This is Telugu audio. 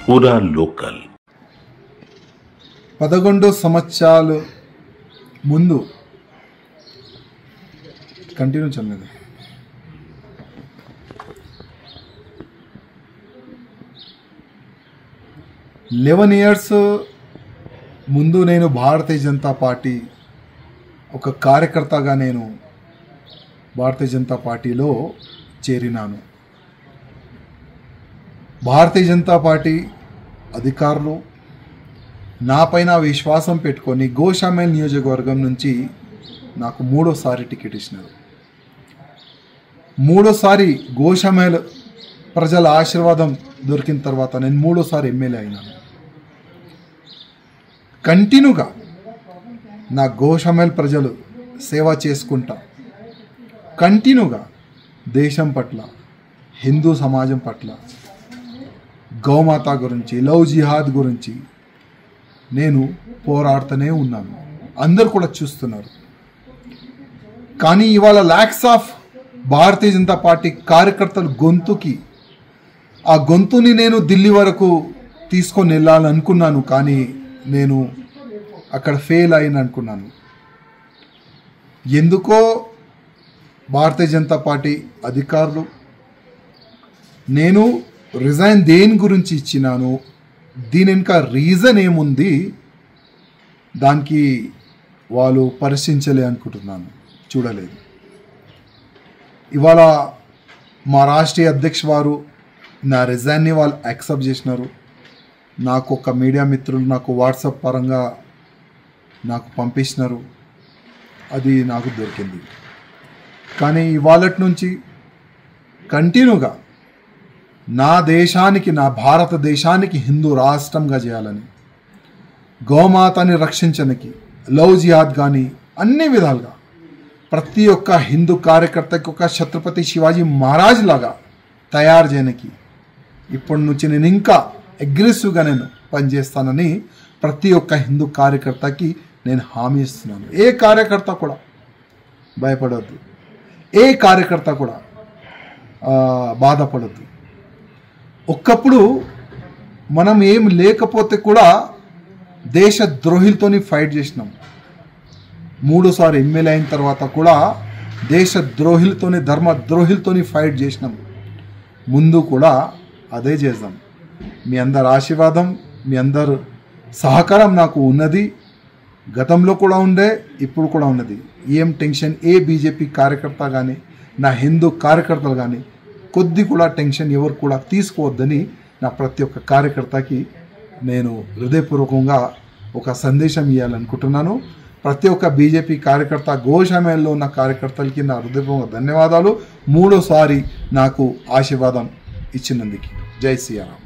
पूरा लोकल 11 సంవత్సరాలు ముందు కంటిన్యూ చల్లదు 11 years ముందు నేను భారతీయ జనతా పార్టీ ఒక కార్యకర్తగా నేను భారతీయ జనతా పార్టీలో చేరినాను. భారతీయ జనతా పార్టీ అధికారులు నాపైన విశ్వాసం పెట్టుకొని గోషామేల్ నియోజకవర్గం నుంచి నాకు మూడోసారి టికెట్ ఇచ్చినారు. మూడోసారి గోషామేల్ ప్రజల ఆశీర్వాదం దొరికిన తర్వాత నేను మూడోసారి ఎమ్మెల్యే అయినాను. కంటిన్యూగా నా గోషామేల్ ప్రజలు సేవ చేసుకుంటా కంటిన్యూగా దేశం పట్ల, హిందూ సమాజం పట్ల, గౌమాత గురించి, లవ్ జిహాద్ గురించి నేను పోరాడుతూనే ఉన్నాను. అందరు కూడా చూస్తున్నారు. కానీ ఇవాళ ల్యాక్స్ ఆఫ్ భారతీయ జనతా పార్టీ కార్యకర్తల గొంతుకి ఆ గొంతుని నేను ఢిల్లీ వరకు తీసుకొని వెళ్ళాలనుకున్నాను. కానీ నేను అక్కడ ఫెయిల్ అయిన అనుకున్నాను. ఎందుకో భారతీయ జనతా పార్టీ అధికారులు నేను రిజైన్ దేని గురించి ఇచ్చినాను, దీని ఇంకా రీజన్ ఏముంది, దానికి వాళ్ళు పరిశీలించలే అనుకుంటున్నాను, చూడలేదు. ఇవాళ మా రాష్ట్రీయ అధ్యక్ష వారు నా రిజైన్ని వాళ్ళు యాక్సెప్ట్ చేసినారు. నాకు ఒక మీడియా మిత్రులు నాకు వాట్సాప్ పరంగా నాకు పంపించినారు, అది నాకు దొరికింది. కానీ ఇవాళ నుంచి కంటిన్యూగా నా దేశానికి, నా భారతదేశానికి హిందూ రాష్ట్రంగా చేయాలని, గోమాతని రక్షించడానికి, లవ్ జిహాద్ కానీ అన్ని విధాలుగా ప్రతి ఒక్క హిందూ కార్యకర్తకి ఒక ఛత్రపతి శివాజీ మహారాజ్ లాగా తయారు చేయడానికి ఇప్పటి నుంచి నేను ఇంకా అగ్రెసివ్గా నేను పనిచేస్తానని ప్రతి ఒక్క హిందూ కార్యకర్తకి నేను హామీ ఇస్తున్నాను. ఏ కార్యకర్త కూడా భయపడవద్దు, ఏ కార్యకర్త కూడా బాధపడద్దు. ఒక్కప్పుడు మనం ఏం లేకపోతే కూడా దేశ ద్రోహులతోని ఫైట్ చేసినాం. మూడోసారి ఎమ్మెల్యే అయిన తర్వాత కూడా దేశ ద్రోహులతోని, ధర్మ ద్రోహులతోని ఫైట్ చేసినాం. ముందు కూడా అదే చేద్దాం. మీ అందరి ఆశీర్వాదం, మీ అందరు సహకారం నాకు ఉన్నది. గతంలో కూడా ఉండే, ఇప్పుడు కూడా ఉన్నది. ఏం టెన్షన్ ఏ బీజేపీ కార్యకర్త కానీ, నా హిందూ కార్యకర్తలు కానీ కొద్ది కూడా టెన్షన్ ఎవరు కూడా తీసుకోవద్దని నా ప్రతి ఒక్క కార్యకర్తకి నేను హృదయపూర్వకంగా ఒక సందేశం ఇవ్వాలనుకుంటున్నాను. ప్రతి ఒక్క బీజేపీ కార్యకర్త, గోషామేల్లో ఉన్న కార్యకర్తలకి నా హృదయపూర్వక ధన్యవాదాలు. మూడోసారి నాకు ఆశీర్వాదం ఇచ్చినందుకు. జై శ్రీరామ్.